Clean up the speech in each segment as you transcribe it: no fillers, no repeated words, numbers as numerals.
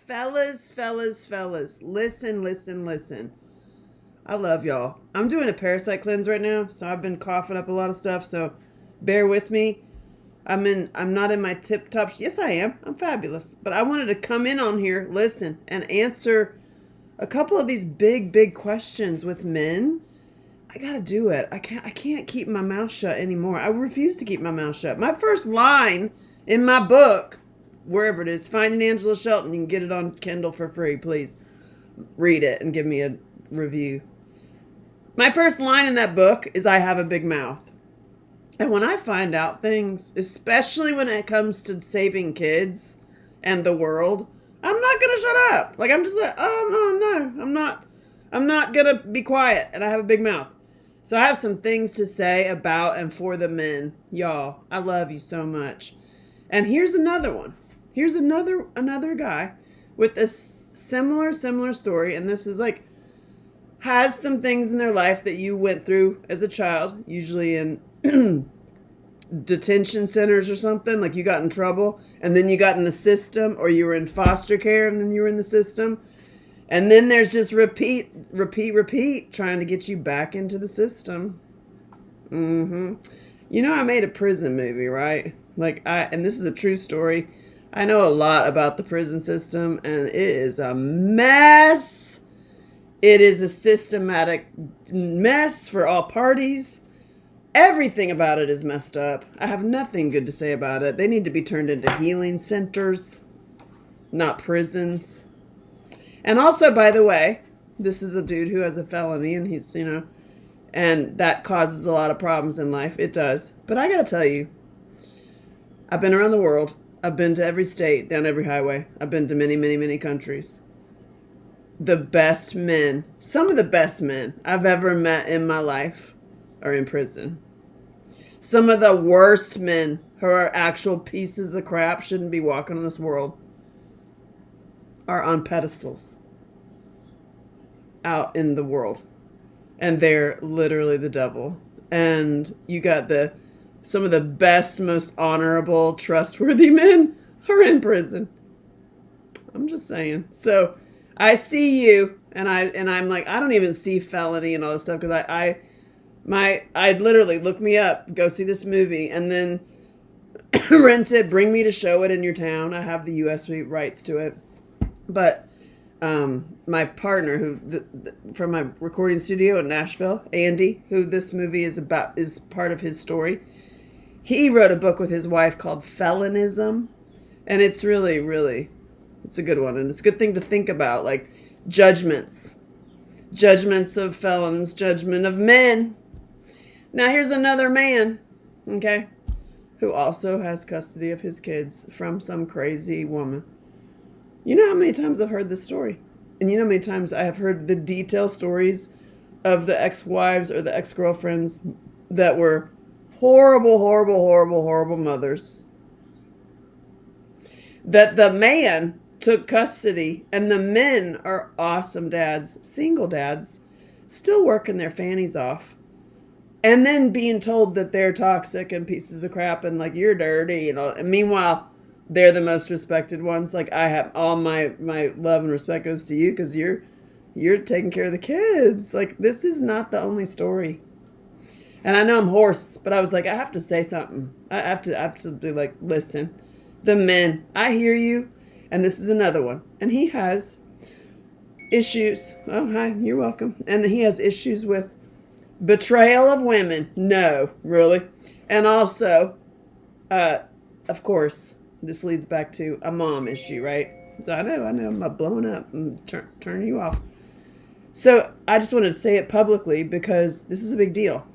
Fellas, listen. I love y'all. I'm doing a parasite cleanse right now, so I've been coughing up a lot of stuff, so bear with me. I'm not in my tip top. Yes, I am. I'm fabulous. But I wanted to come in on here, listen, and answer a couple of these big questions with men. I gotta do it. I can't keep my mouth shut anymore. I refuse to keep my mouth shut. My first line in my book, wherever it is, Finding Angela Shelton, you can get it on Kindle for free, please. Read it and give me a review. My first line in that book is I have a big mouth. And when I find out things, especially when it comes to saving kids and the world, I'm not going to shut up. Like, I'm just like, oh, no, I'm not going to be quiet. And I have a big mouth. So I have some things to say about and for the men. Y'all, I love you so much. And here's another one. Here's another guy with a similar story. And this is like, has some things in their life that you went through as a child, usually in detention centers or something, like you got in trouble and then you got in the system, or you were in foster care and then you were in the system. And then there's just repeat, trying to get you back into the system. You know, I made a prison movie, right? And this is a true story. I know a lot about the prison system, and it is a mess. It is a systematic mess for all parties. Everything about it is messed up. I have nothing good to say about it. They need to be turned into healing centers, not prisons. And also, by the way, this is a dude who has a felony, and he's, and that causes a lot of problems in life. It does. But I gotta tell you, I've been around the world. I've been to every state, down every highway. I've been to many countries. The best men, some of the best men I've ever met in my life are in prison. Some of the worst men who are actual pieces of crap, shouldn't be walking on this world, are on pedestals out in the world. And they're literally the devil. And you got some of the best, most honorable, trustworthy men are in prison. I'm just saying. So I see you, and I'm like, I don't even see felony and all this stuff, because I'd literally look me up, go see this movie, and then rent it, bring me to show it in your town. I have the U.S. rights to it. But my partner, who from my recording studio in Nashville, Andy, who this movie is part of his story, he wrote a book with his wife called Felonism, and it's really, it's a good one, and it's a good thing to think about, like judgments of felons, judgment of men. Now here's another man, okay, who also has custody of his kids from some crazy woman. You know how many times I've heard this story? And you know how many times I have heard the detailed stories of the ex-wives or the ex-girlfriends that were horrible mothers. That the man took custody, and the men are awesome dads, single dads, still working their fannies off. And then being told that they're toxic and pieces of crap and like, you're dirty, and meanwhile, they're the most respected ones. Like, I have all my love and respect goes to you, because you're taking care of the kids. Like, this is not the only story. And I know I'm hoarse, but I was like, I have to say something. I have to be like, listen, the men, I hear you. And this is another one. And he has issues. Oh, hi, you're welcome. And he has issues with betrayal of women. No, really. And also, of course, this leads back to a mom issue, right? So I know, I'm blowing up and turning you off. So I just wanted to say it publicly, because this is a big deal.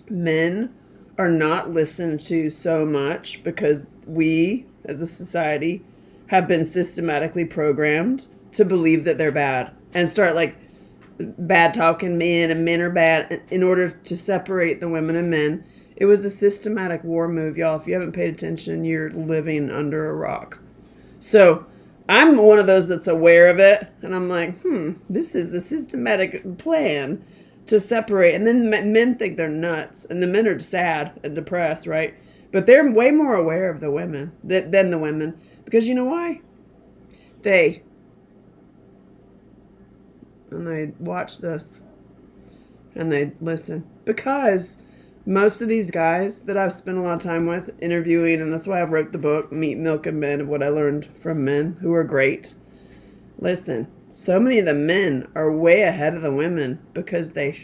Men are not listened to so much because we, as a society, have been systematically programmed to believe that they're bad and start like bad talking men, and men are bad, in order to separate the women and men. It was a systematic war move, y'all. If you haven't paid attention, you're living under a rock. So I'm one of those that's aware of it, and I'm like, this is a systematic plan to separate. And then men think they're nuts, and the men are sad and depressed, right? But they're way more aware of the women than the women, because you know why? They and they watch this and they listen, because most of these guys that I've spent a lot of time with interviewing, and that's why I wrote the book Meat, Milk, and Men, of what I learned from men who are great. Listen, so many of the men are way ahead of the women because they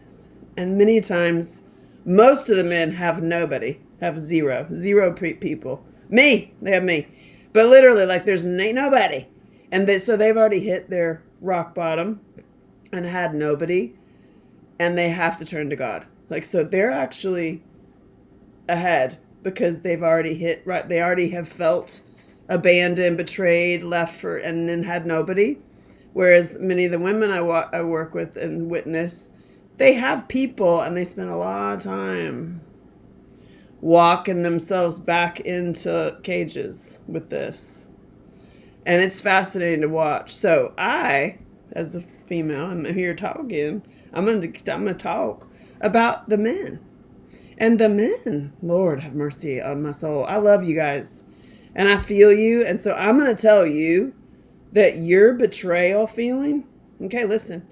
listen. And many times, most of the men have nobody, have zero people. Me, they have me. But literally, like, there's ain't nobody. And so they've already hit their rock bottom and had nobody, and they have to turn to God. Like, so they're actually ahead because they've already hit, right? They already have felt abandoned, betrayed, left for, and then had nobody. Whereas many of the women I work with and witness, they have people, and they spend a lot of time walking themselves back into cages with this. And it's fascinating to watch. So I, as a female, I'm here talking. I'm gonna talk about the men. And the men, Lord have mercy on my soul. I love you guys. And I feel you. And so I'm going to tell you that your betrayal feeling, okay, listen,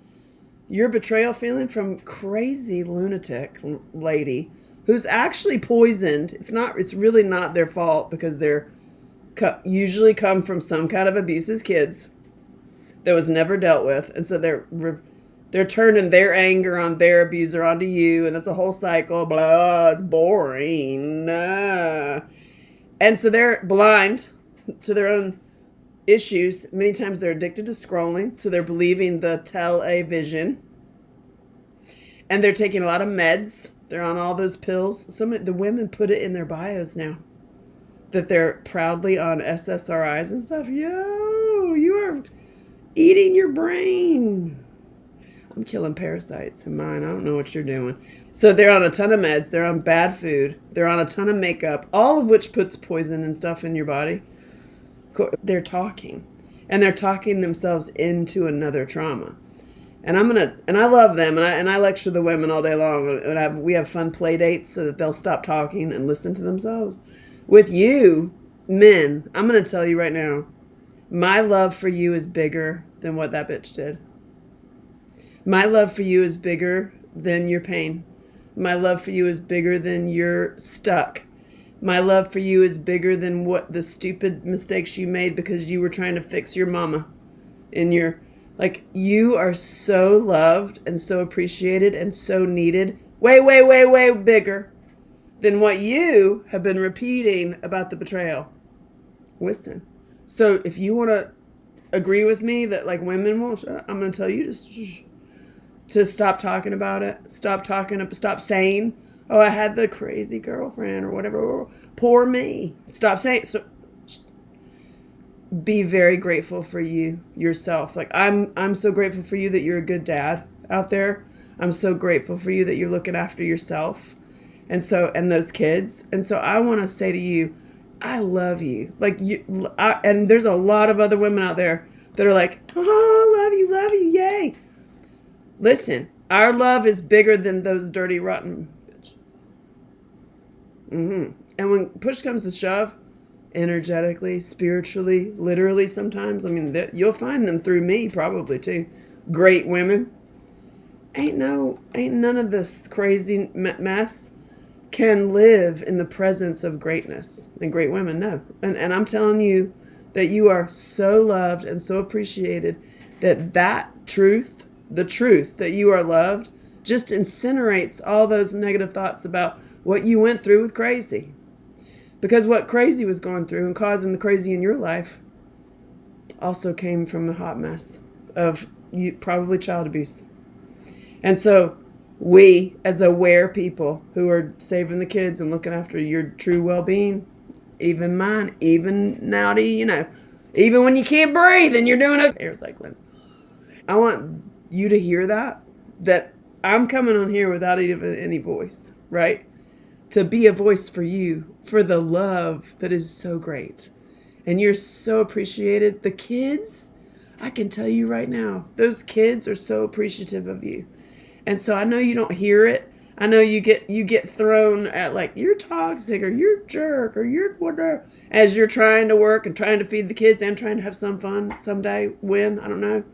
your betrayal feeling from crazy lunatic lady who's actually poisoned. It's really not their fault, because they're usually come from some kind of abuse as kids that was never dealt with. And so they're turning their anger on their abuser onto you, and that's a whole cycle. Blah, it's boring. Nah. And so they're blind to their own issues. Many times they're addicted to scrolling, so they're believing the television. And they're taking a lot of meds. They're on all those pills. The women put it in their bios now that they're proudly on SSRIs and stuff. Yo, you are eating your brain. I'm killing parasites in mine. I don't know what you're doing. So they're on a ton of meds. They're on bad food. They're on a ton of makeup, all of which puts poison and stuff in your body. They're talking. And they're talking themselves into another trauma. And I love them, and I lecture the women all day long. And we have fun play dates so that they'll stop talking and listen to themselves. With you, men, I'm going to tell you right now, my love for you is bigger than what that bitch did. My love for you is bigger than your pain. My love for you is bigger than you're stuck. My love for you is bigger than what the stupid mistakes you made because you were trying to fix your mama. You are so loved and so appreciated and so needed. Way, way, way, way bigger than what you have been repeating about the betrayal. Listen. So if you want to agree with me that like women won't, I'm going to tell you to stop talking about it. Stop saying, oh, I had the crazy girlfriend or whatever. Poor me. Stop saying. So be very grateful for yourself. Like I'm so grateful for you that you're a good dad out there. I'm so grateful for you that you're looking after yourself. And those kids. And so I want to say to you, I love you. And there's a lot of other women out there that are like, oh, love you, yay. Listen, our love is bigger than those dirty, rotten bitches. And when push comes to shove, energetically, spiritually, literally sometimes, you'll find them through me probably too. Great women. Ain't none of this crazy mess can live in the presence of greatness and great women. No. And I'm telling you that you are so loved and so appreciated that truth, the truth that you are loved, just incinerates all those negative thoughts about what you went through with crazy. Because what crazy was going through and causing the crazy in your life also came from a hot mess of probably child abuse. And so we, as aware people who are saving the kids and looking after your true well-being, even mine, even now even when you can't breathe and you're doing okay. Air cycling. I want you to hear that I'm coming on here without even any voice, right? To be a voice for you, for the love that is so great. And you're so appreciated. The kids, I can tell you right now, those kids are so appreciative of you. And so I know you don't hear it. I know you get thrown at like you're toxic or you're jerk or you're whatever as you're trying to work and trying to feed the kids and trying to have some fun someday. Win, I don't know.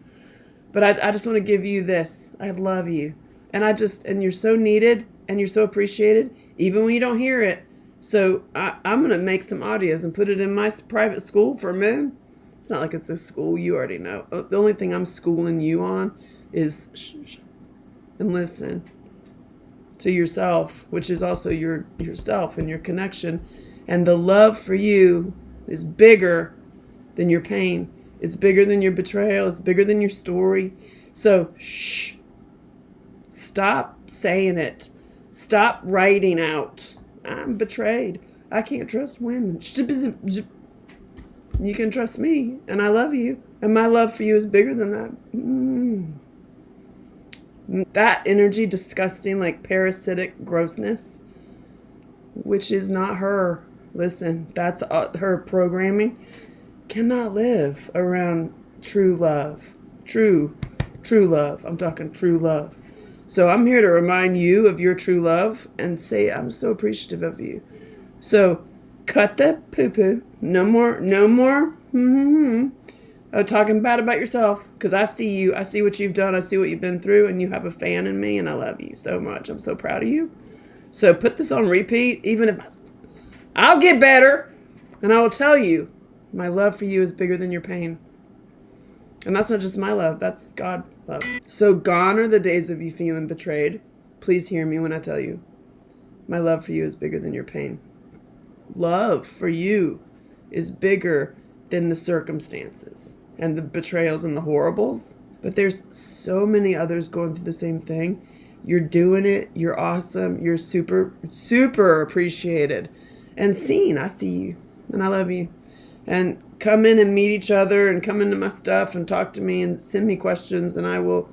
But I just want to give you this. I love you. And you're so needed and you're so appreciated, even when you don't hear it. So I'm going to make some audios and put it in my private school for men. It's not like it's a school. You already know. The only thing I'm schooling you on is shh, and listen to yourself, which is also yourself and your connection. And the love for you is bigger than your pain. It's bigger than your betrayal. It's bigger than your story. So, shh. Stop saying it. Stop writing out, I'm betrayed. I can't trust women. You can trust me, and I love you. And my love for you is bigger than that. That energy, disgusting, like parasitic grossness, which is not her. Listen, that's her programming. Cannot live around true love. True love. I'm talking true love. So I'm here to remind you of your true love and say I'm so appreciative of you. So cut the poo-poo. No more. Talking bad about yourself, because I see you. I see what you've done. I see what you've been through, and you have a fan in me, and I love you so much. I'm so proud of you. So put this on repeat, even if I'll get better, and I will tell you, my love for you is bigger than your pain. And that's not just my love, that's God love. So gone are the days of you feeling betrayed. Please hear me when I tell you, my love for you is bigger than your pain. Love for you is bigger than the circumstances and the betrayals and the horribles. But there's so many others going through the same thing. You're doing it. You're awesome. You're super, super appreciated and seen. I see you and I love you. And come in and meet each other and come into my stuff and talk to me and send me questions, and I will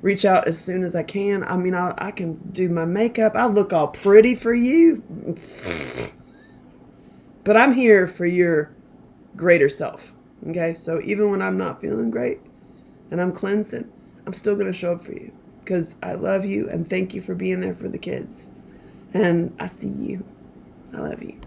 reach out as soon as I can. I mean, I can do my makeup. I'll look all pretty for you. But I'm here for your greater self. Okay? So even when I'm not feeling great and I'm cleansing, I'm still going to show up for you because I love you and thank you for being there for the kids. And I see you. I love you.